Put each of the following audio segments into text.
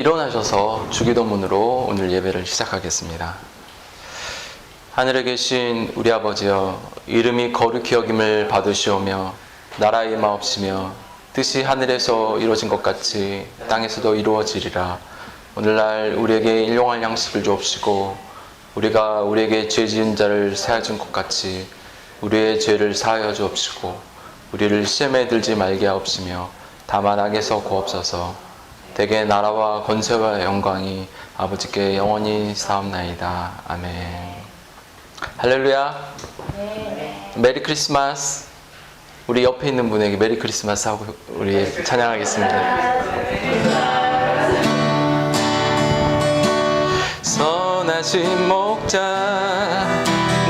일어나셔서 주기도문으로 오늘 예배를 시작하겠습니다. 하늘에 계신 우리 아버지여, 이름이 거룩히 여김을 받으시오며 나라의 마옵시며 뜻이 하늘에서 이루어진 것 같이 땅에서도 이루어지리라. 오늘날 우리에게 일용할 양식을 주옵시고 우리가 우리에게 죄 지은 자를 사하여 준 것 같이 우리의 죄를 사하여 주옵시고 우리를 시험에 들지 말게 하옵시며 다만 악에서 구하옵소서. 대개 나라와 권세와 영광이 아버지께 영원히 사옵나이다. 아멘. 할렐루야. 메리 크리스마스. 우리 옆에 있는 분에게 메리 크리스마스 하고 우리 찬양하겠습니다. 선하신 목자,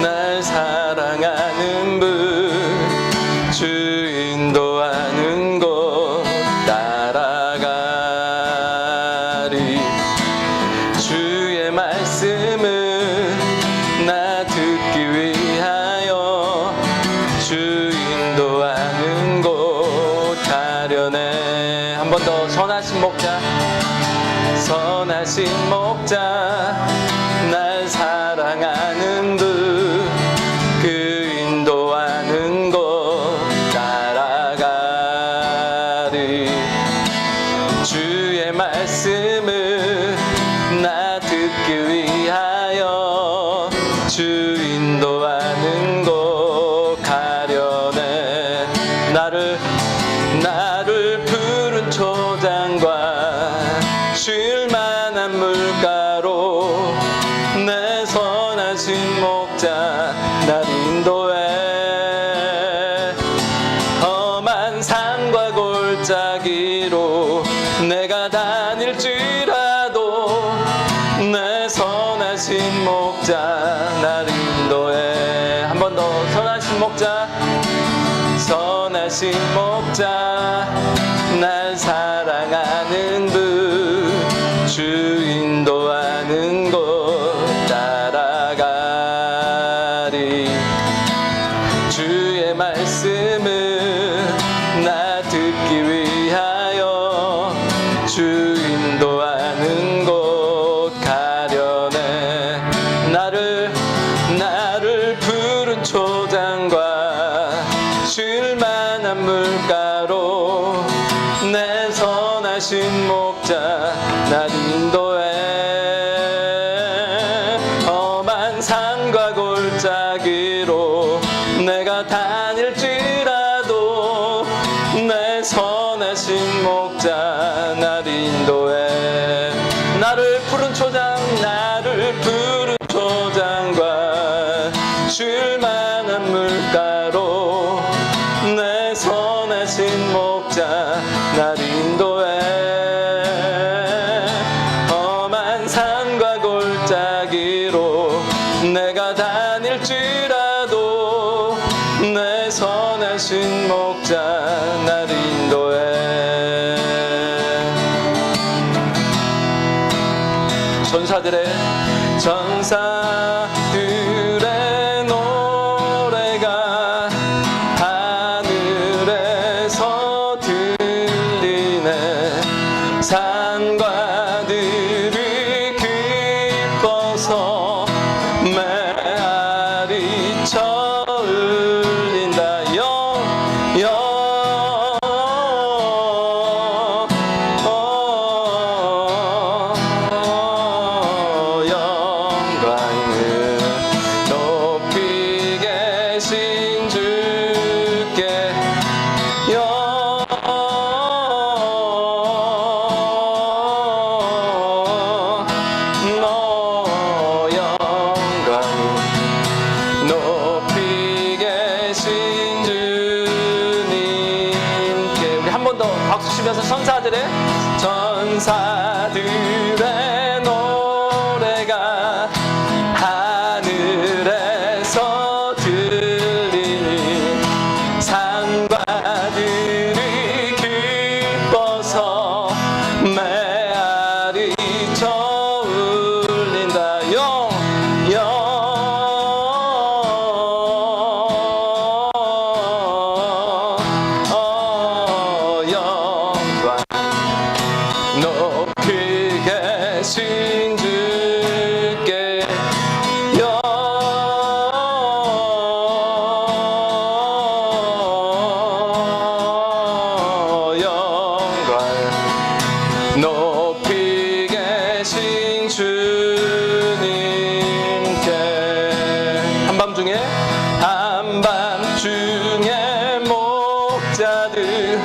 날 사랑하는 분, 주 인도하는 곳 따라가리. 주의 말씀은 나 듣기 위하여 주 인도하는 곳 가려네. 한 번 더. 선하신 목자, 선하신 목자, 날 사랑하는 분, 그 인도하는 곳 따라가리. 주의 말씀을 나 듣기 위하여 주 인도하는 곳 가려네. 나를 푸른 초장과 쉴만한 물가로 내 선하신 목자 날 인도해. 험한 산과 골짜기로 내가 다닐지라도 내 선하신 목자 날 인도해. 한 번 더. 선하신 목자, 선하신 목자, 날 사랑하는 분, 주 인도하는 곳 따라가리. 주의 말씀을 나 듣기 위하여 주 인도하는 곳 가려네. 나를 푸른 초장과 쉴만한 물가로 내 선하신 목자 날 인도해. 험한 산과 골짜기로 내가 다닐지라도 내 선하신 목자 날 인도해. 나를 푸른 초장과 쉴만한 물가로 내 선하신 목자 날 인도해. 험한 산과 골짜기로 내가 다닐지라도 내 선하신 목자 날 인도해. 전사들의 노래가 하늘에서 들리네. 산과 들이 기뻐서 메아리 쳐 울린다. 전사들의 노래가 하늘에서 들리니 산과 들이 기뻐서 메아리 쳐 울린다. 영광 높이 계신 주께 높이 계신 주님께 한밤중에 목자들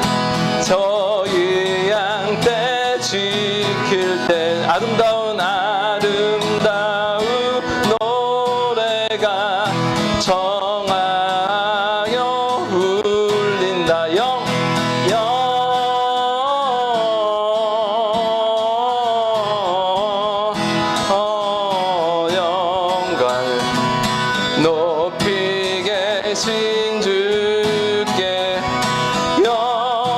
저희 양떼 지킬 때 아름다운 노래가 청하여 울린다. 높이 계신 주께 영광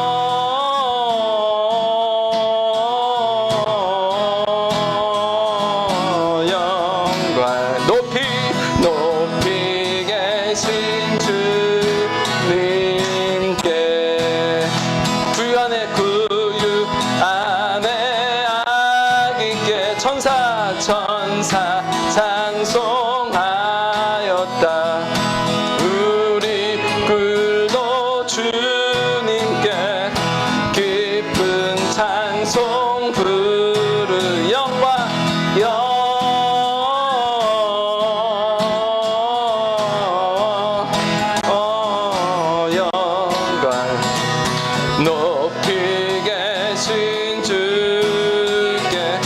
높이 계신 주님께 구유 안에 아기께 천사 찬송하였다. 우리 꿀도 주님께 기쁜 찬송 부르 영광 높이 계신 주께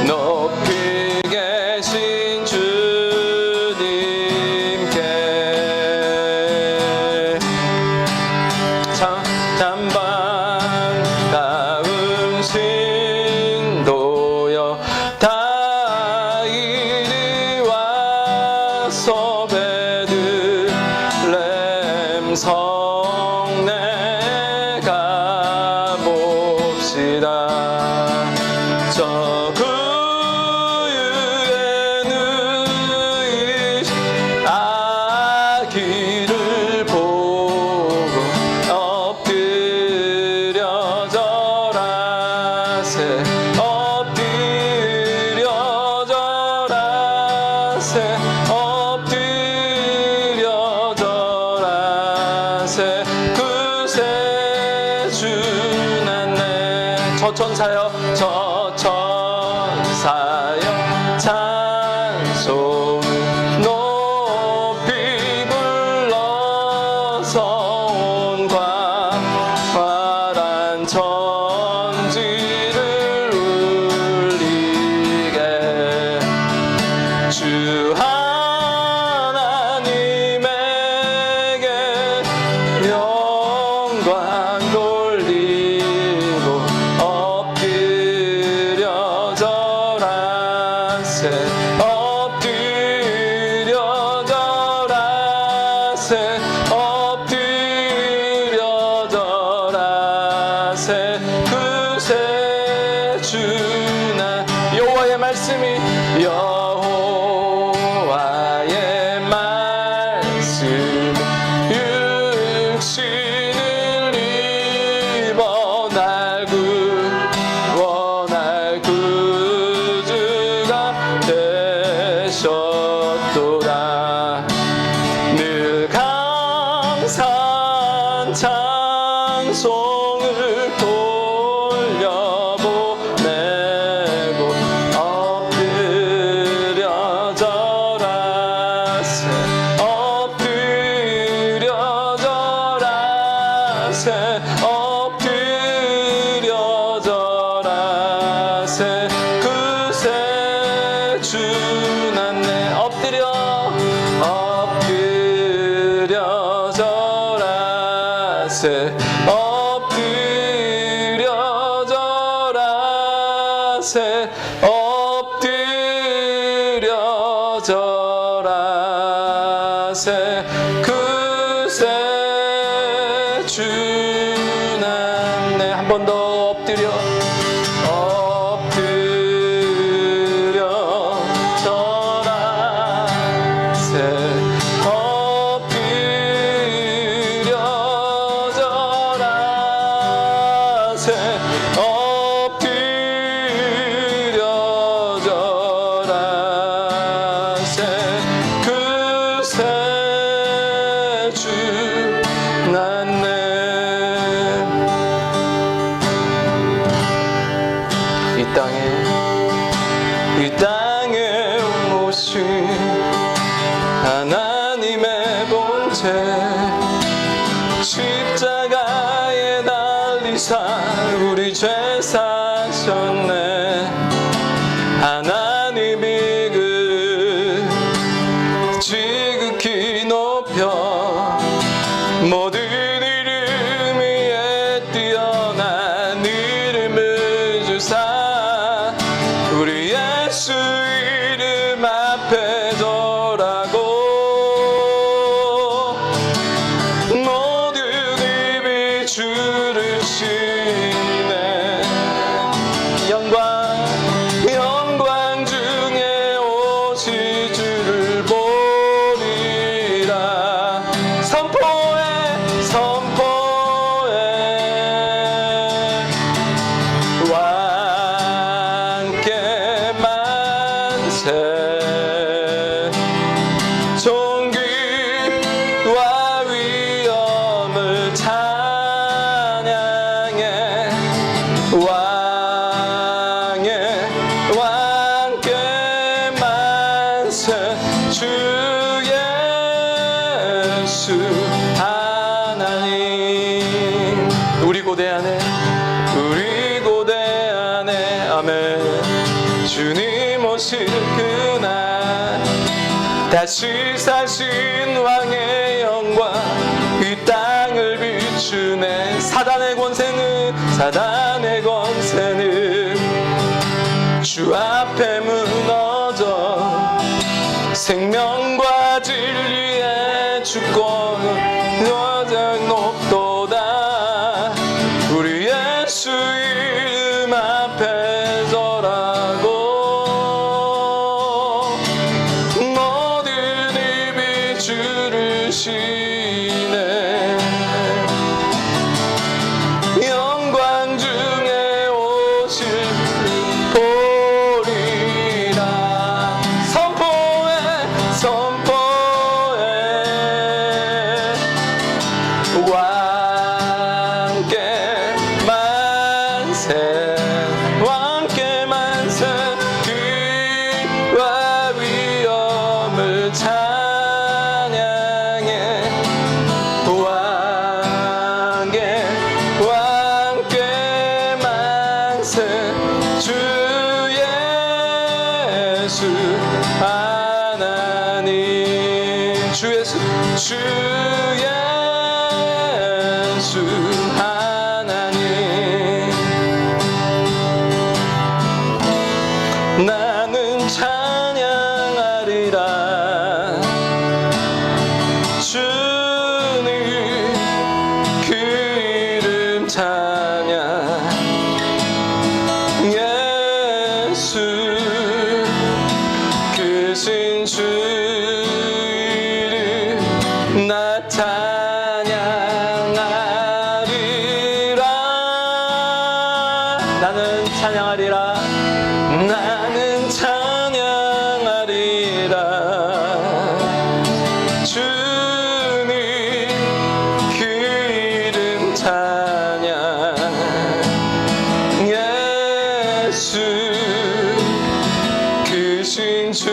높이 계신 주님께 찬반가운 신도여 다 이리 와서 베들레헴 성내 가봅시다. 저 구유에 누이신 아기를 보고 엎드려 절하세 엎드려 절하세 엎드려 절하세 그새 주났네. 저 천사여 찬송을 높이 불러서 온 광활한 천지를 울리게 주 하나님에게 영광 돌리고 엎드려 절하세 엎드려 절하세 엎드려 절하세 그새 주나 여호와의 말씀이 육신을 입어 날 구주가 되셨도다. 늘 감사한 찬송을 돌려보내고 엎드려 절하세 엎드려 절하세 엎드려 절하세 그새 주났네. 엎드려 절하세 엎드려 절하세 엎드려 절하세 그새 주났네. 한 번 더 엎드려 절하세 엎드려 죄 십자가에 달리사 우리 죄 사셨네. 하나님이 그 지극히 높여 모든 이름 위에 뛰어난 이름을 주사 우리 예수 이름 앞에 절하고 모든 입이 주를 시네. 영광 중에 오실 주를 보리라. 선포해 왕께 만세. 존귀와 위엄을 찬양해. 왕께 만세. 주 예수 하나님. 우리 고대 안에 아멘. 주님 오실 그날 다시 사신 왕의 영광 이 땅을 비추네. 사단의 권세는 주 앞에 무너져 생명과 진리의 주권 여정 높도다. 우리 예수 이름 앞에 절하고 모든 입이 주를 시네. 영광 중에 오실 보리라. 선포해 왕께 만세. 귀와 위엄을 찬양해. 왕께 만세. 주 예수 하나님. 주 예수 하나님. 나는 찬양하리라. 주님 그 이름 찬양. 예수 크신 주 이름 나 찬양하리라. 나는 찬양하리라. 주님 그 이름 찬양. 예수 크신 주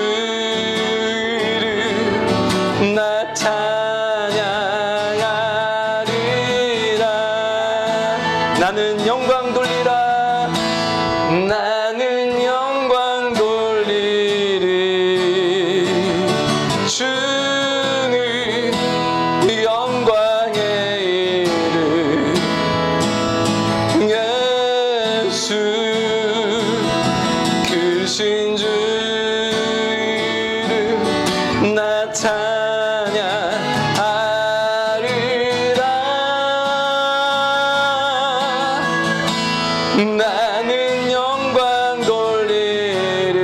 이름 나 찬양하리라. 나는 영광 돌리라. 나는 영광 돌리리. 주님 영광의 이름. 예수 크신 주 이름 나 찬양하리라. 나는 영광 돌리리.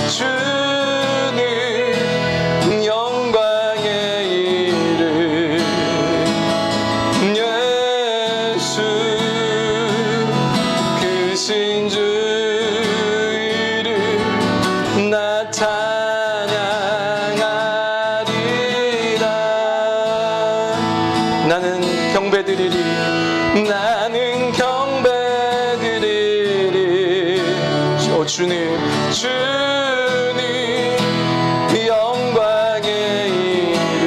주님 영광의 이름. 예수 크신 주 이름 나 찬양하리라. 나는 경배드리리. 나는 경배드리리. 오 주님 영광의 이름.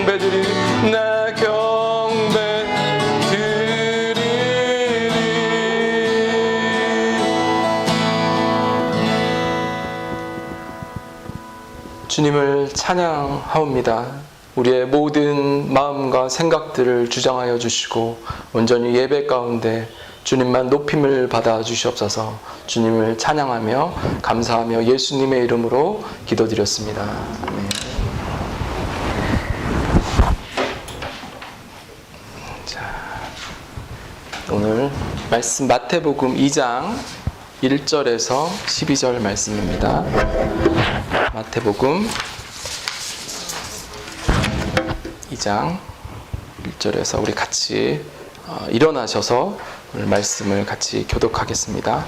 경배드리리 나 경배 주님을 찬양하옵니다. 우리의 모든 마음과 생각들을 주장하여 주시고 온전히 예배 가운데 주님만 높임을 받아 주시옵소서. 주님을 찬양하며 감사하며 예수님의 이름으로 기도드렸습니다. 아멘. 자, 오늘 말씀 마태복음 2장 1절에서 12절 말씀입니다. 마태복음 2장 1절에서 우리 같이 일어나셔서 오늘 말씀을 같이 교독하겠습니다.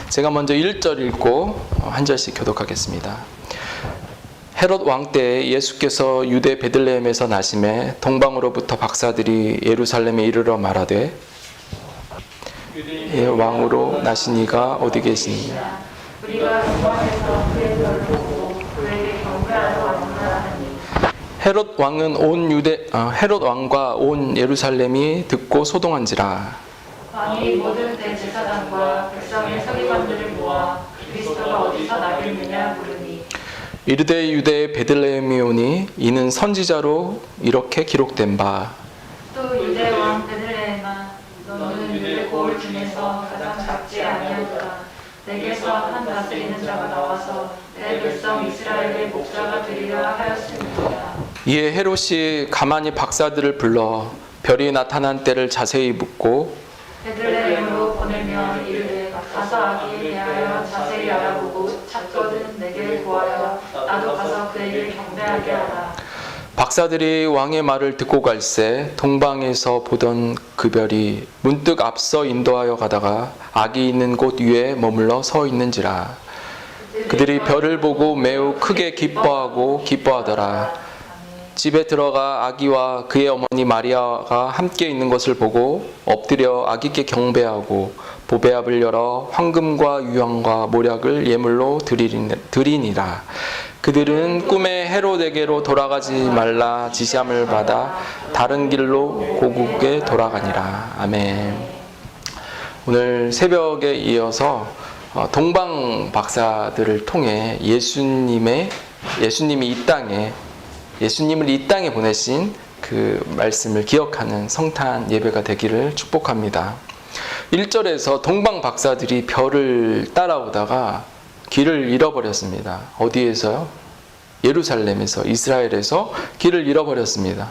제가 먼저 1절 읽고 한 절씩 교독하겠습니다. 헤롯 왕 때에 예수께서 유대 베들레헴에서 나심에 동방으로부터 박사들이 예루살렘에 이르러 말하되 왕으로 나신 이가 어디 계시느냐? 우리가 동방에서 그의 별을 보고 그에게 경배하러 왔노라 하니 헤롯 왕과 온 예루살렘이 듣고 소동한지라. 왕이 모든 대제사장과 백성의 서기관들을 모아 그리스도가 어디서 나겠느냐 물으니 이르되 유대의 베들레헴이오니 이는 선지자로 이렇게 기록된 바. 또 유대 왕 베들레헴아 너는 유대 고을 중에서 가장 작지 아니하도다. 내게서 한 다스리는 자가 나와서 내 백성 이스라엘의 목자가 되리라 하였습니다. 이에 헤롯이 가만히 박사들을 불러 별이 나타난 때를 자세히 묻고 베들레헴으로 보내며 이르되 가서 아기에 대하여 자세히 알아보고 찾거든 내게 구하여 나도 가서 그에게 경배하게 하라. 박사들이 왕의 말을 듣고 갈새 동방에서 보던 그 별이 문득 앞서 인도하여 가다가 아기 있는 곳 위에 머물러 서 있는지라. 그들이 별을 보고 매우 크게 기뻐하더라. 집에 들어가 아기와 그의 어머니 마리아가 함께 있는 것을 보고 엎드려 아기께 경배하고 보배압을 열어 황금과 유황과 모략을 예물로 드리니라. 그들은 꿈에 헤롯에게로 돌아가지 말라 지시함을 받아 다른 길로 고국에 돌아가니라. 아멘. 오늘 새벽에 이어서 동방 박사들을 통해 예수님을 이 땅에 보내신 그 말씀을 기억하는 성탄 예배가 되기를 축복합니다. 1절에서 동방 박사들이 별을 따라오다가 길을 잃어버렸습니다. 어디에서요? 예루살렘에서, 이스라엘에서 길을 잃어버렸습니다.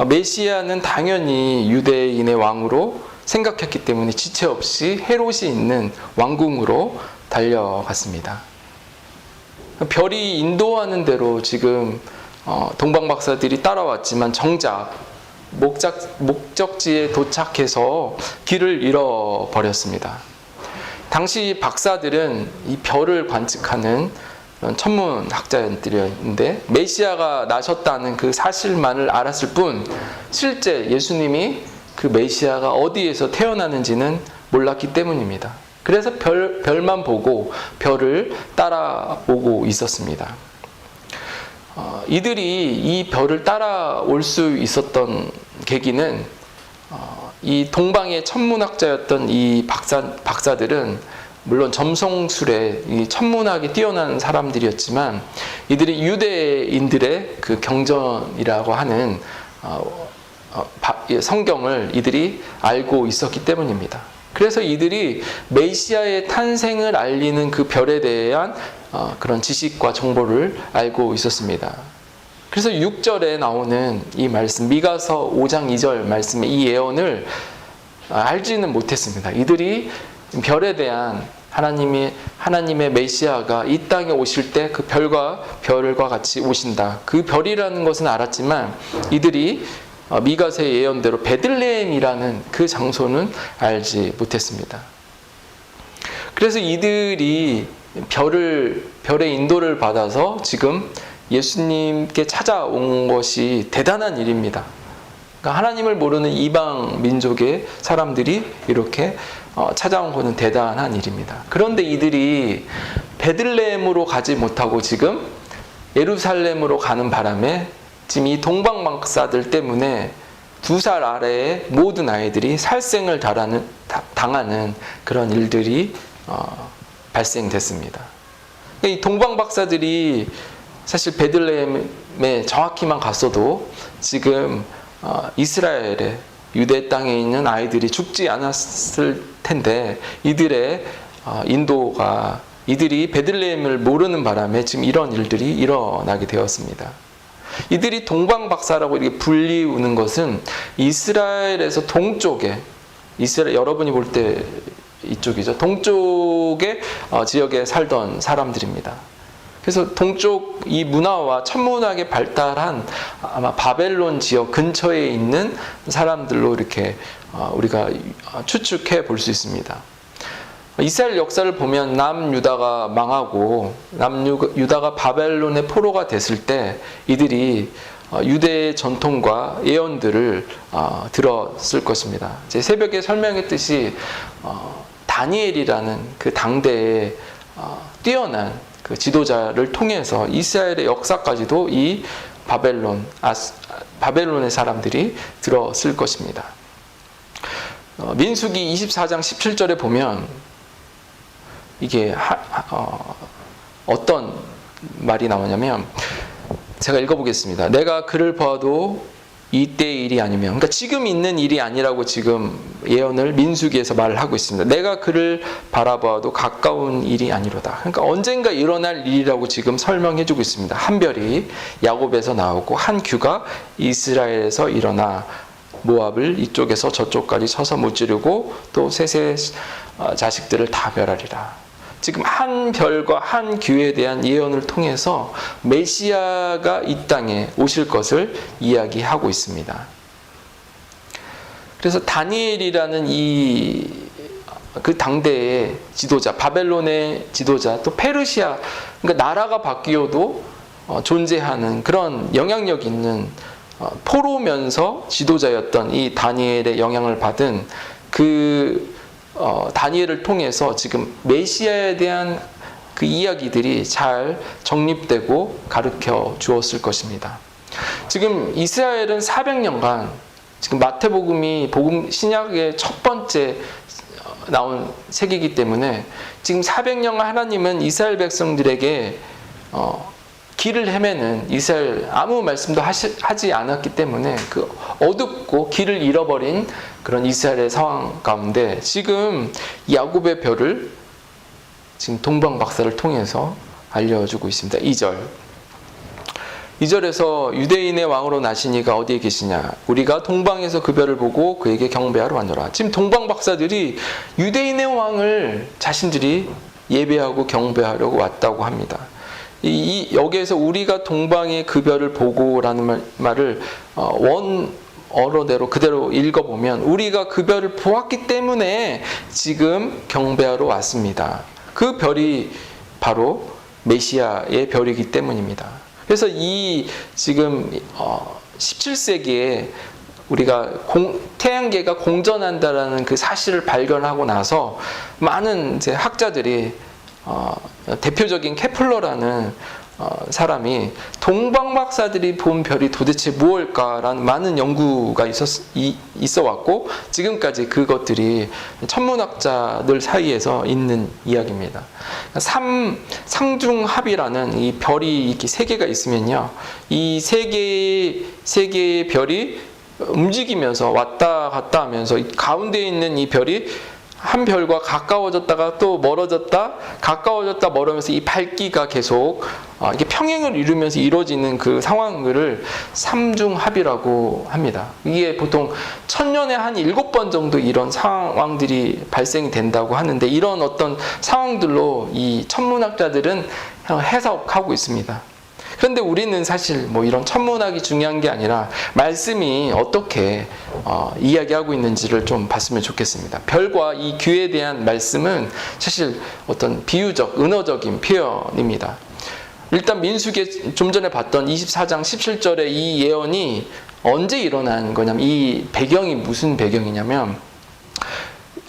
메시아는 당연히 유대인의 왕으로 생각했기 때문에 지체 없이 헤롯이 있는 왕궁으로 달려갔습니다. 별이 인도하는 대로 지금 동방 박사들이 따라왔지만 정작 목적지에 도착해서 길을 잃어버렸습니다. 당시 박사들은 이 별을 관측하는 천문학자들이었는데 메시아가 나셨다는 그 사실만을 알았을 뿐 실제 예수님이 그 메시아가 어디에서 태어나는지는 몰랐기 때문입니다. 그래서 별만 보고 별을 따라오고 있었습니다. 이들이 이 별을 따라올 수 있었던 계기는 이 동방의 천문학자였던 이 박사들은 물론 점성술에 이 천문학이 뛰어난 사람들이었지만 이들이 유대인들의 그 경전이라고 하는 성경을 이들이 알고 있었기 때문입니다. 그래서 이들이 메시아의 탄생을 알리는 그 별에 대한 그런 지식과 정보를 알고 있었습니다. 그래서 6절에 나오는 이 말씀, 미가서 5장 2절 말씀의 이 예언을 알지는 못했습니다. 이들이 별에 대한 하나님의 메시아가 이 땅에 오실 때 그 별과 같이 오신다. 그 별이라는 것은 알았지만 이들이 미가서의 예언대로 베들레헴이라는 그 장소는 알지 못했습니다. 그래서 이들이 별의 인도를 받아서 지금 예수님께 찾아온 것이 대단한 일입니다. 그러니까 하나님을 모르는 이방 민족의 사람들이 이렇게 찾아온 것은 대단한 일입니다. 그런데 이들이 베들레헴으로 가지 못하고 지금 예루살렘으로 가는 바람에 지금 이 동방박사들 때문에 2살 아래의 모든 아이들이 살생을 당하는 그런 일들이 발생됐습니다. 이 동방박사들이 사실 베들레헴에 정확히만 갔어도 지금 이스라엘의 유대 땅에 있는 아이들이 죽지 않았을 텐데, 이들의 인도가 이들이 베들레헴을 모르는 바람에 지금 이런 일들이 일어나게 되었습니다. 이들이 동방박사라고 이렇게 불리우는 것은 이스라엘에서 동쪽에, 이스라엘 여러분이 볼 때 이쪽이죠. 동쪽의 지역에 살던 사람들입니다. 그래서 동쪽 이 문화와 천문학에 발달한 아마 바벨론 지역 근처에 있는 사람들로 이렇게 우리가 추측해 볼 수 있습니다. 이스라엘 역사를 보면 남유다가 망하고 남유다가 바벨론의 포로가 됐을 때 이들이 유대의 전통과 예언들을 들었을 것입니다. 제 새벽에 설명했듯이 다니엘이라는 그 당대에 뛰어난 그 지도자를 통해서 이스라엘의 역사까지도 이 바벨론의 사람들이 들었을 것입니다. 민수기 24장 17절에 보면 이게 어떤 말이 나오냐면, 제가 읽어보겠습니다. 내가 그를 보아도 이때의 일이 아니면, 그러니까 지금 있는 일이 아니라고 지금 예언을 민수기에서 말을 하고 있습니다. 내가 그를 바라보아도 가까운 일이 아니로다. 그러니까 언젠가 일어날 일이라고 지금 설명해주고 있습니다. 한 별이 야곱에서 나오고 한 규가 이스라엘에서 일어나 모압을 이쪽에서 저쪽까지 쳐서 무찌르고 또 셋의 자식들을 다 멸하리라. 지금 한 별과 한 규에 대한 예언을 통해서 메시아가 이 땅에 오실 것을 이야기하고 있습니다. 그래서 다니엘이라는 그 당대의 지도자, 바벨론의 지도자, 또 페르시아, 그러니까 나라가 바뀌어도 존재하는 그런 영향력 있는 포로면서 지도자였던 이 다니엘의 영향을 받은 그 다니엘을 통해서 지금 메시아에 대한 그 이야기들이 잘 정립되고 가르쳐 주었을 것입니다. 지금 이스라엘은 400년간, 지금 마태복음이 신약의 첫 번째 나온 책이기 때문에 지금 400년간 하나님은 이스라엘 백성들에게 길을 헤매는, 이스라엘 아무 말씀도 하지 않았기 때문에 그 어둡고 길을 잃어버린 그런 이스라엘의 상황 가운데 지금 야곱의 별을 지금 동방박사를 통해서 알려주고 있습니다. 2절에서 유대인의 왕으로 나신 이가 어디에 계시냐? 우리가 동방에서 그 별을 보고 그에게 경배하러 왔노라. 지금 동방박사들이 유대인의 왕을 자신들이 예배하고 경배하려고 왔다고 합니다. 여기에서 우리가 동방의 그 별을 보고라는 말을 원어로대로 그대로 읽어보면 우리가 그 별을 보았기 때문에 지금 경배하러 왔습니다. 그 별이 바로 메시아의 별이기 때문입니다. 그래서 이 지금 17세기에 우리가 태양계가 공전한다라는 그 사실을 발견하고 나서 많은 이제 학자들이 대표적인 케플러라는 사람이 동방박사들이 본 별이 도대체 무엇일까라는 많은 연구가 있어 왔고 지금까지 그것들이 천문학자들 사이에서 있는 이야기입니다. 상중합이라는 이 별이 이렇게 세 개가 있으면요, 이 세 개의 별이 움직이면서 왔다 갔다 하면서 가운데 있는 이 별이 한 별과 가까워졌다가 또 멀어졌다, 가까워졌다 멀어지면서 이 밝기가 계속 이게 평행을 이루면서 이루어지는 그 상황들을 삼중합이라고 합니다. 이게 보통 1000년에 한 7번 정도 이런 상황들이 발생이 된다고 하는데, 이런 어떤 상황들로 이 천문학자들은 해석하고 있습니다. 그런데 우리는 사실 이런 천문학이 중요한 게 아니라 말씀이 어떻게 이야기하고 있는지를 좀 봤으면 좋겠습니다. 별과 이 규에 대한 말씀은 사실 어떤 비유적, 은어적인 표현입니다. 일단 민수기에 좀 전에 봤던 24장 17절의 이 예언이 언제 일어난 거냐면, 이 배경이 무슨 배경이냐면,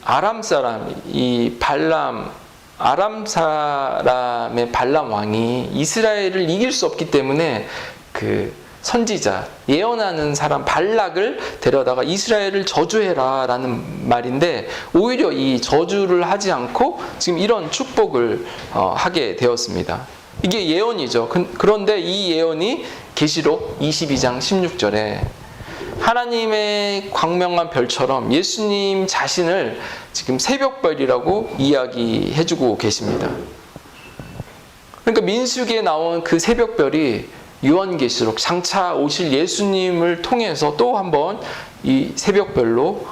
아람 사람, 아람 사람의 발람 왕이 이스라엘을 이길 수 없기 때문에 그 선지자, 예언하는 사람 발락을 데려다가 이스라엘을 저주해라 라는 말인데, 오히려 이 저주를 하지 않고 지금 이런 축복을 하게 되었습니다. 이게 예언이죠. 그런데 이 예언이 계시록 22장 16절에 하나님의 광명한 별처럼 예수님 자신을 지금 새벽별이라고 이야기해주고 계십니다. 그러니까 민수기에 나온 그 새벽별이 요한계시록 장차 오실 예수님을 통해서 또 한번 이 새벽별로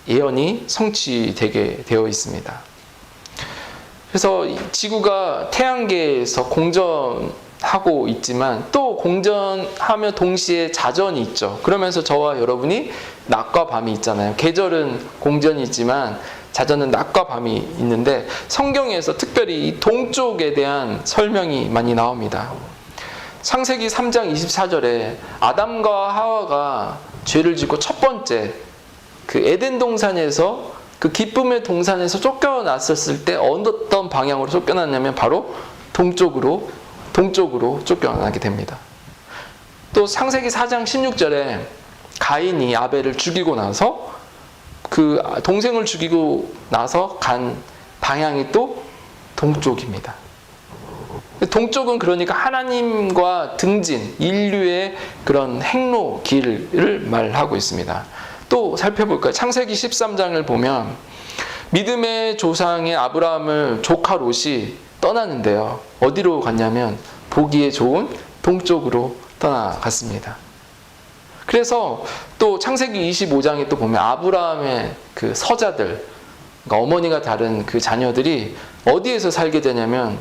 예언이 성취되게 되어 있습니다. 그래서 지구가 태양계에서 공전하고 있지만 또 공전하며 동시에 자전이 있죠. 그러면서 저와 여러분이 낮과 밤이 있잖아요. 계절은 공전이지만 자전은 낮과 밤이 있는데, 성경에서 특별히 이 동쪽에 대한 설명이 많이 나옵니다. 창세기 3장 24절에 아담과 하와가 죄를 짓고 첫 번째 그 에덴 동산에서, 그 기쁨의 동산에서 쫓겨났었을 때 어떤 방향으로 쫓겨났냐면 바로 동쪽으로 쫓겨나게 됩니다. 또 창세기 4장 16절에 가인이 아벨을 죽이고 나서 그 동생을 죽이고 나서 간 방향이 또 동쪽입니다. 동쪽은 그러니까 하나님과 등진, 인류의 그런 행로 길을 말하고 있습니다. 또 살펴볼까요? 창세기 13장을 보면 믿음의 조상의 아브라함을 조카 롯이 떠나는데요. 어디로 갔냐면 보기에 좋은 동쪽으로 떠나갔습니다. 그래서 또 창세기 25장에 또 보면 아브라함의 그 서자들, 그러니까 어머니가 다른 그 자녀들이 어디에서 살게 되냐면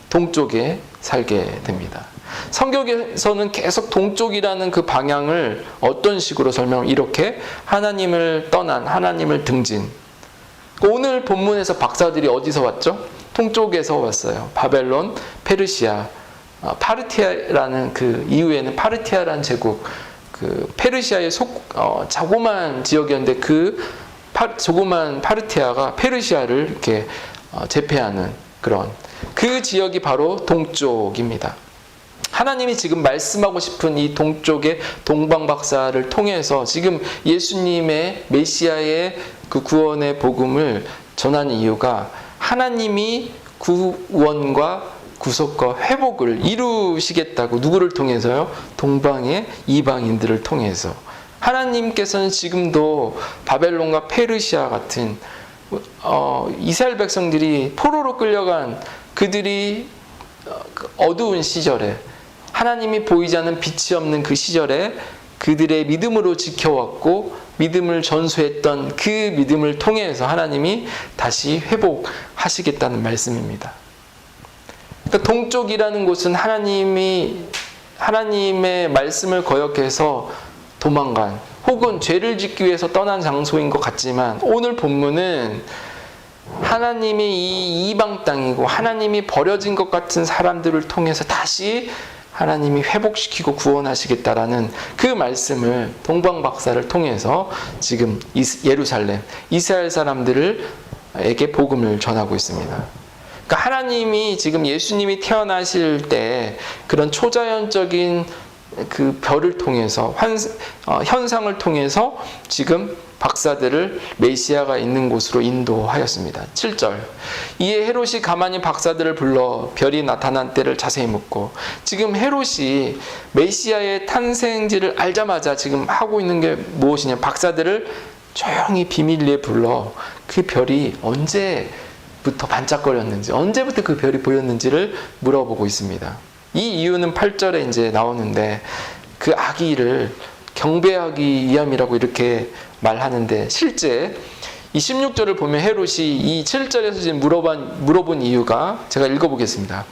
동쪽에 살게 됩니다. 성경에서는 계속 동쪽이라는 그 방향을 어떤 식으로 설명하면 이렇게 하나님을 떠난, 하나님을 등진. 오늘 본문에서 박사들이 어디서 왔죠? 동쪽에서 왔어요. 바벨론, 페르시아, 파르티아라는 그 이후에는 파르티아라는 제국, 그 페르시아의 자그마한 지역이었는데 그 조그만 파르티아가 페르시아를 이렇게 제패하는 그런 그 지역이 바로 동쪽입니다. 하나님이 지금 말씀하고 싶은 이 동쪽의 동방박사를 통해서 지금 예수님의 메시아의 그 구원의 복음을 전하는 이유가 하나님이 구원과 구속과 회복을 이루시겠다고. 누구를 통해서요? 동방의 이방인들을 통해서. 하나님께서는 지금도 바벨론과 페르시아 같은 이스라엘 백성들이 포로로 끌려간 그들이 어두운 시절에, 하나님이 보이지 않는 빛이 없는 그 시절에 그들의 믿음으로 지켜왔고 믿음을 전수했던 그 믿음을 통해서 하나님이 다시 회복하시겠다는 말씀입니다. 그러니까 동쪽이라는 곳은 하나님의 말씀을 거역해서 도망간, 혹은 죄를 짓기 위해서 떠난 장소인 것 같지만, 오늘 본문은 하나님이 이 이방 땅이고 하나님이 버려진 것 같은 사람들을 통해서 다시 하나님이 회복시키고 구원하시겠다라는 그 말씀을 동방박사를 통해서 지금 예루살렘, 이스라엘 사람들에게 복음을 전하고 있습니다. 그러니까 하나님이 지금 예수님이 태어나실 때 그런 초자연적인 그 별을 통해서 현상을 통해서 지금 박사들을 메시아가 있는 곳으로 인도하였습니다. 7절. 이에 헤롯이 가만히 박사들을 불러 별이 나타난 때를 자세히 묻고, 지금 헤롯이 메시아의 탄생지를 알자마자 지금 하고 있는 게 무엇이냐, 박사들을 조용히 비밀리에 불러 그 별이 언제부터 반짝거렸는지, 언제부터 그 별이 보였는지를 물어보고 있습니다. 이 이유는 8절에 이제 나오는데, 그 아기를 경배하기 위함이라고 이렇게 말하는데, 실제 이 16절을 보면 헤롯이 이 7절에서 지금 물어본 이유가, 제가 읽어보겠습니다.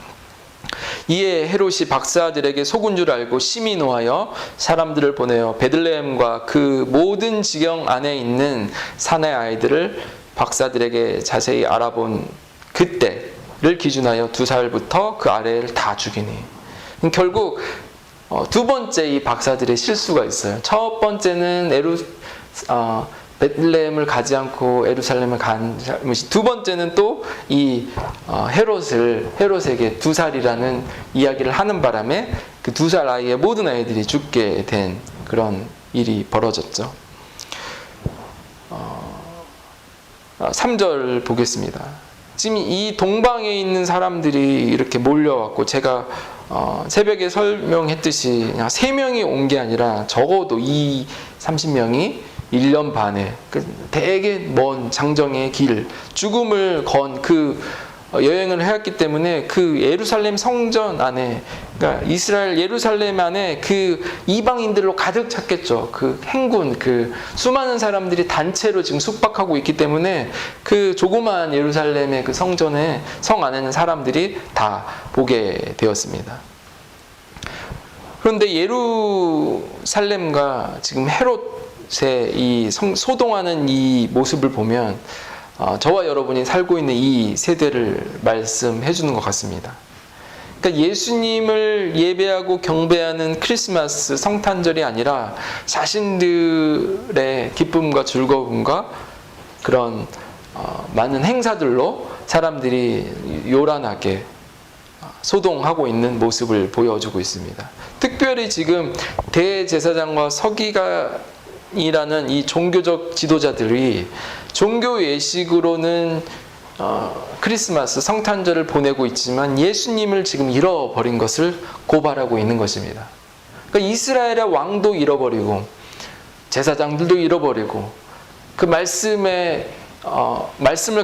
이에 헤롯이 박사들에게 속은 줄 알고 심히 노하여 사람들을 보내어 베들레헴과 그 모든 지경 안에 있는 산의 아이들을 박사들에게 자세히 알아본 그때를 기준하여 2살부터 그 아래를 다 죽이니. 결국 두 번째 이 박사들의 실수가 있어요. 첫 번째는 베들레헴을 가지 않고 예루살렘을 간 잘못이, 두 번째는 또 이 헤롯에게 2살이라는 이야기를 하는 바람에 그 2살 아이의 모든 아이들이 죽게 된 그런 일이 벌어졌죠. 3절 보겠습니다. 지금 이 동방에 있는 사람들이 이렇게 몰려왔고, 제가 새벽에 설명했듯이 그냥 3명이 온 게 아니라 적어도 30명이 1년 반에 되게 먼 장정의 길, 죽음을 건 그 여행을 해왔기 때문에 그 예루살렘 성전 안에, 그러니까 이스라엘 예루살렘 안에 그 이방인들로 가득 찼겠죠. 그 행군, 그 수많은 사람들이 단체로 지금 숙박하고 있기 때문에 그 조그마한 예루살렘의 그 성전에, 성 안에는 사람들이 다 보게 되었습니다. 그런데 예루살렘과 지금 헤롯의 이 소동하는 이 모습을 보면 저와 여러분이 살고 있는 이 세대를 말씀해 주는 것 같습니다. 그러니까 예수님을 예배하고 경배하는 크리스마스 성탄절이 아니라 자신들의 기쁨과 즐거움과 그런 많은 행사들로 사람들이 요란하게 소동하고 있는 모습을 보여주고 있습니다. 특별히 지금 대제사장과 서기관이라는 이 종교적 지도자들이 종교 예식으로는 크리스마스 성탄절을 보내고 있지만 예수님을 지금 잃어버린 것을 고발하고 있는 것입니다. 그러니까 이스라엘의 왕도 잃어버리고 제사장들도 잃어버리고 그 말씀을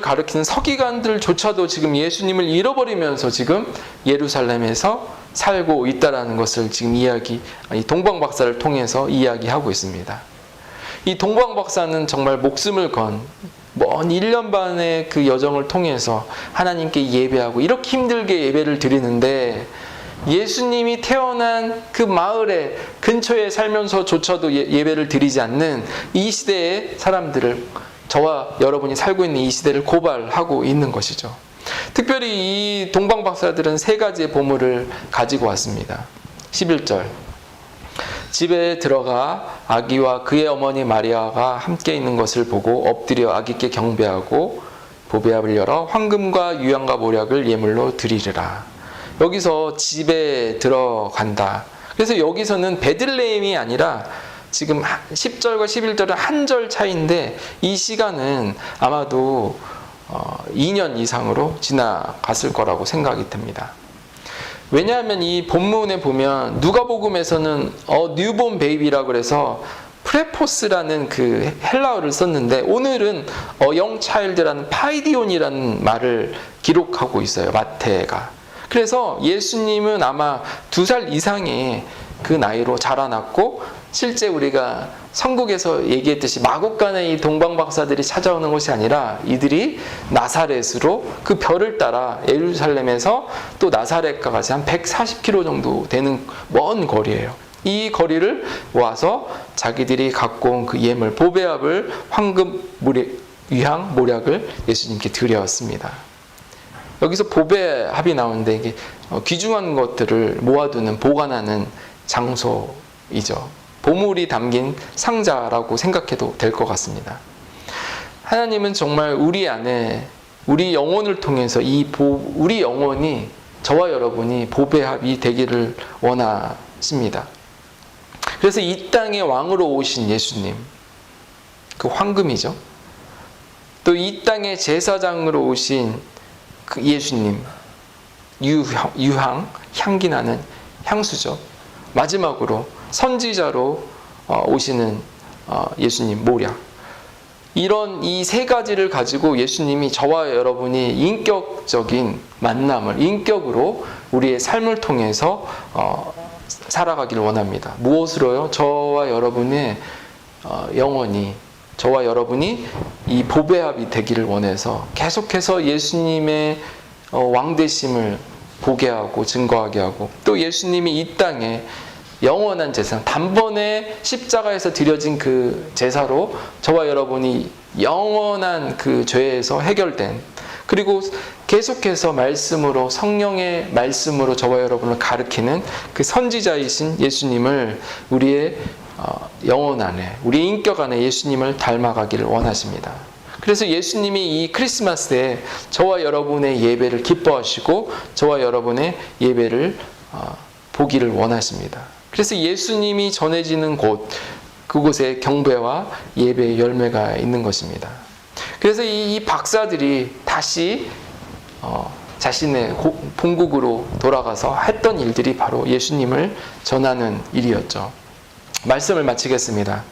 가리키는 서기관들조차도 지금 예수님을 잃어버리면서 지금 예루살렘에서 살고 있다라는 것을 지금 이 동방 박사를 통해서 이야기하고 있습니다. 이 동방 박사는 정말 목숨을 건 먼 1년 반의 그 여정을 통해서 하나님께 예배하고 이렇게 힘들게 예배를 드리는데, 예수님이 태어난 그 마을에 근처에 살면서조차도 예배를 드리지 않는 이 시대의 사람들을, 저와 여러분이 살고 있는 이 시대를 고발하고 있는 것이죠. 특별히 이 동방 박사들은 3가지의 보물을 가지고 왔습니다. 11절, 집에 들어가 아기와 그의 어머니 마리아가 함께 있는 것을 보고 엎드려 아기께 경배하고 보배압을 열어 황금과 유향과 모략을 예물로 드리리라. 여기서 집에 들어간다. 그래서 여기서는 베들레헴이 아니라 지금 10절과 11절은 한 절 차이인데, 이 시간은 아마도 2년 이상으로 지나갔을 거라고 생각이 듭니다. 왜냐하면 이 본문에 보면 누가복음에서는 뉴본 베이비라고 그래서 프레포스라는 그 헬라어를 썼는데, 오늘은 영차일드라는 파이디온이라는 말을 기록하고 있어요, 마태가. 그래서 예수님은 아마 2살 이상의 그 나이로 자라났고, 실제 우리가 성국에서 얘기했듯이 마국간의 이 동방 박사들이 찾아오는 것이 아니라 이들이 나사렛으로 그 별을 따라 예루살렘에서 또 나사렛까지 한 140km 정도 되는 먼 거리예요. 이 거리를 와서 자기들이 갖고 온 그 예물, 보배압을, 황금, 유향, 모략을 예수님께 드려왔습니다. 여기서 보배합이 나오는데, 이게 귀중한 것들을 모아두는, 보관하는 장소이죠. 보물이 담긴 상자라고 생각해도 될 것 같습니다. 하나님은 정말 우리 안에, 우리 영혼을 통해서 우리 영혼이, 저와 여러분이 보배합이 되기를 원하십니다. 그래서 이 땅에 왕으로 오신 예수님, 그 황금이죠. 또 이 땅에 제사장으로 오신 그 예수님, 유향, 향기 나는 향수죠. 마지막으로 선지자로 오시는 예수님, 모략. 이런 이 3가지를 가지고 예수님이 저와 여러분이 인격적인 만남을, 인격으로 우리의 삶을 통해서 살아가기를 원합니다. 무엇으로요? 저와 여러분의 영혼이, 저와 여러분이 이 보배합이 되기를 원해서 계속해서 예수님의 왕되심을 보게 하고 증거하게 하고, 또 예수님이 이 땅에 영원한 제사, 단번에 십자가에서 드려진 그 제사로 저와 여러분이 영원한 그 죄에서 해결된, 그리고 계속해서 말씀으로, 성령의 말씀으로 저와 여러분을 가르치는 그 선지자이신 예수님을 우리의 영혼 안에, 우리의 인격 안에 예수님을 닮아가기를 원하십니다. 그래서 예수님이 이 크리스마스에 저와 여러분의 예배를 기뻐하시고 저와 여러분의 예배를 보기를 원하십니다. 그래서 예수님이 전해지는 곳, 그곳에 경배와 예배의 열매가 있는 것입니다. 그래서 이 박사들이 다시 자신의 본국으로 돌아가서 했던 일들이 바로 예수님을 전하는 일이었죠. 말씀을 마치겠습니다.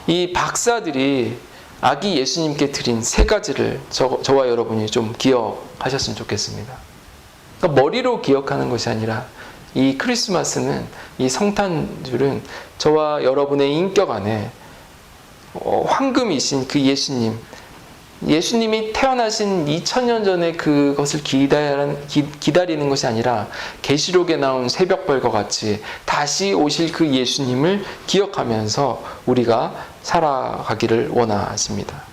이 박사들이 아기 예수님께 드린 세 가지를 저와 여러분이 좀 기억하셨으면 좋겠습니다. 그러니까 머리로 기억하는 것이 아니라 이 크리스마스는, 이 성탄절은 저와 여러분의 인격 안에 황금이신 그 예수님이 태어나신 2000년 전에 그것을 기다리는 것이 아니라 계시록에 나온 새벽별과 같이 다시 오실 그 예수님을 기억하면서 우리가 살아가기를 원하십니다.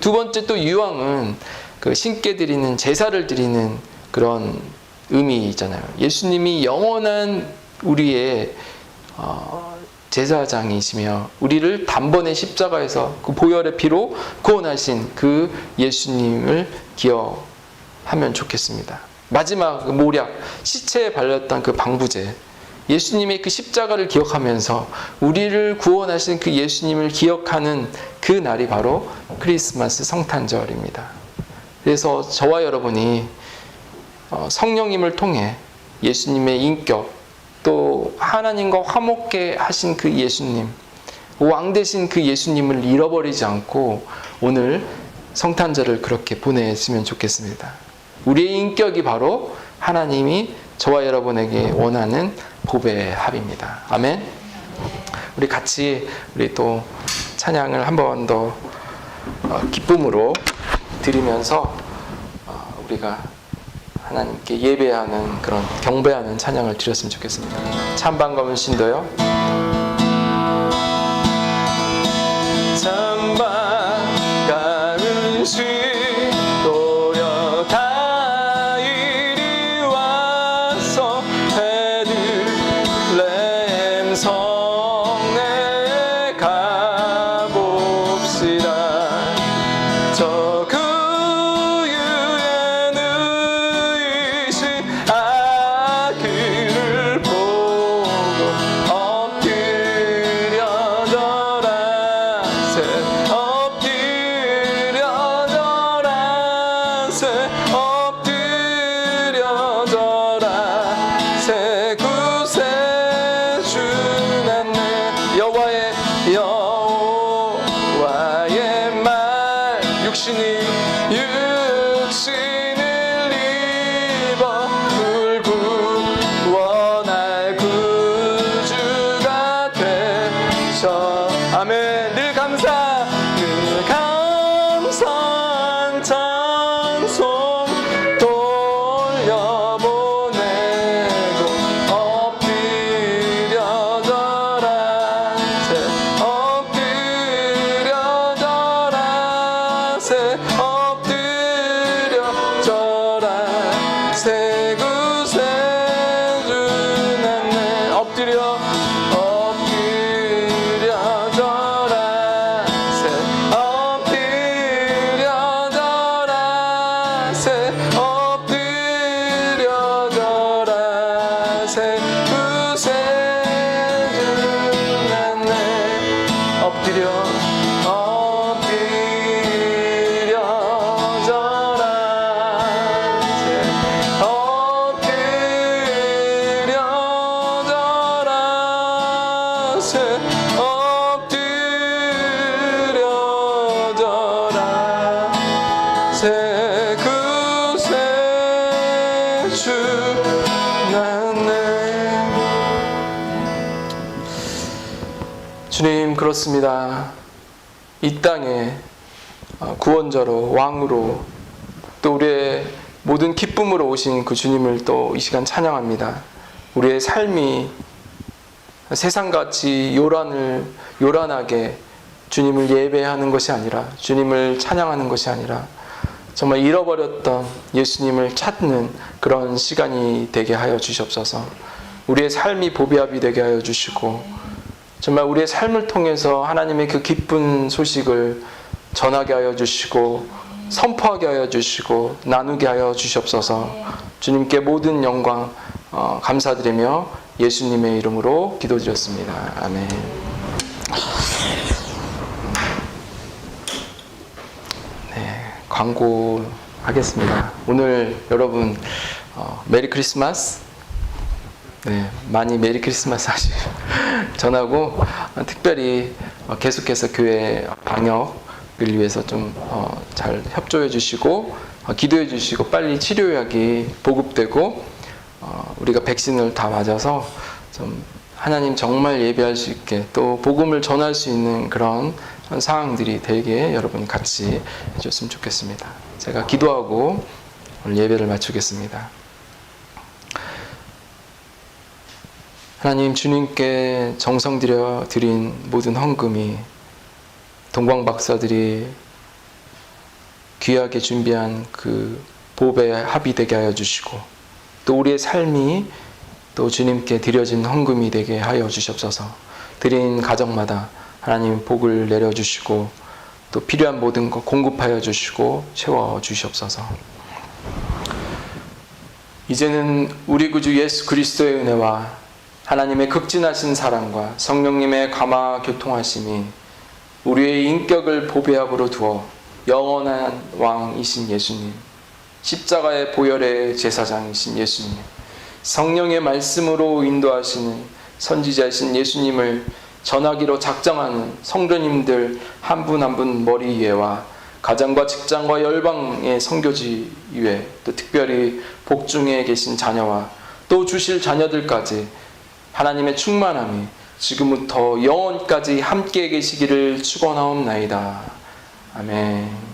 두 번째 또 유황은 그 신께 드리는, 제사를 드리는 그런 의미잖아요. 예수님이 영원한 우리의 제사장이시며 우리를 단번에 십자가에서 그 보혈의 피로 구원하신 그 예수님을 기억하면 좋겠습니다. 마지막 모략, 시체에 발렸던 그 방부제, 예수님의 그 십자가를 기억하면서 우리를 구원하신 그 예수님을 기억하는 그 날이 바로 크리스마스 성탄절입니다. 그래서 저와 여러분이 성령님을 통해 예수님의 인격, 또 하나님과 화목케 하신 그 예수님, 왕 되신 그 예수님을 잃어버리지 않고 오늘 성탄절을 그렇게 보냈으면 좋겠습니다. 우리의 인격이 바로 하나님이 저와 여러분에게 원하는 복의 합입니다. 아멘. 우리 같이 또 찬양을 한 번 더 기쁨으로 드리면서 우리가 하나님께 예배하는, 그런 경배하는 찬양을 드렸으면 좋겠습니다. 찬반가문 신도요. 찬반가문 신도여 다 이리 와서 베들레헴 성내 가봅시다. 저 육신을 입어 불구원할 구주가 되셔. 아멘. 늘 감사한 찬송 돌려보내고 엎드려 절하세, 새 구세 주났네. 엎드려 절하세, 엎드려 절하세, 엎드려 절하세. 구세 주났네. 엎드려 새 구세 주났네. 주님, 그렇습니다. 이 땅에 구원자로, 왕으로, 또 우리의 모든 기쁨으로 오신 그 주님을 또 이 시간 찬양합니다. 우리의 삶이 세상같이 요란하게 주님을 예배하는 것이 아니라, 주님을 찬양하는 것이 아니라 정말 잃어버렸던 예수님을 찾는 그런 시간이 되게 하여 주시옵소서. 우리의 삶이 보배합이 되게 하여 주시고, 정말 우리의 삶을 통해서 하나님의 그 기쁜 소식을 전하게 하여 주시고, 선포하게 하여 주시고, 나누게 하여 주시옵소서. 주님께 모든 영광 감사드리며 예수님의 이름으로 기도드렸습니다. 아멘. 네, 광고하겠습니다. 오늘 여러분 메리 크리스마스. 네, 많이 메리 크리스마스 전하고 특별히 계속해서 교회 방역을 위해서 좀 잘 협조해 주시고 기도해 주시고 빨리 치료약이 보급되고 우리가 백신을 다 맞아서 좀 하나님 정말 예배할 수 있게 또 복음을 전할 수 있는 그런 상황들이 되게 여러분이 같이 해줬으면 좋겠습니다. 제가 기도하고 오늘 예배를 마치겠습니다. 하나님, 주님께 정성 들여 드린 모든 헌금이 동방 박사들이 귀하게 준비한 그 보배에 합의되게 하여 주시고 또 우리의 삶이 또 주님께 드려진 헌금이 되게 하여 주시옵소서. 드린 가정마다 하나님 복을 내려주시고 또 필요한 모든 것 공급하여 주시고 채워 주시옵소서. 이제는 우리 구주 예수 그리스도의 은혜와 하나님의 극진하신 사랑과 성령님의 감화 교통하심이 우리의 인격을 보배압으로 두어 영원한 왕이신 예수님, 십자가의 보혈의 제사장이신 예수님, 성령의 말씀으로 인도하시는 선지자이신 예수님을 전하기로 작정하는 성도님들 한 분 한 분 머리 위에와 가정과 직장과 열방의 선교지 위에 또 특별히 복중에 계신 자녀와 또 주실 자녀들까지 하나님의 충만함이 지금부터 영원까지 함께 계시기를 축원하옵나이다. 아멘.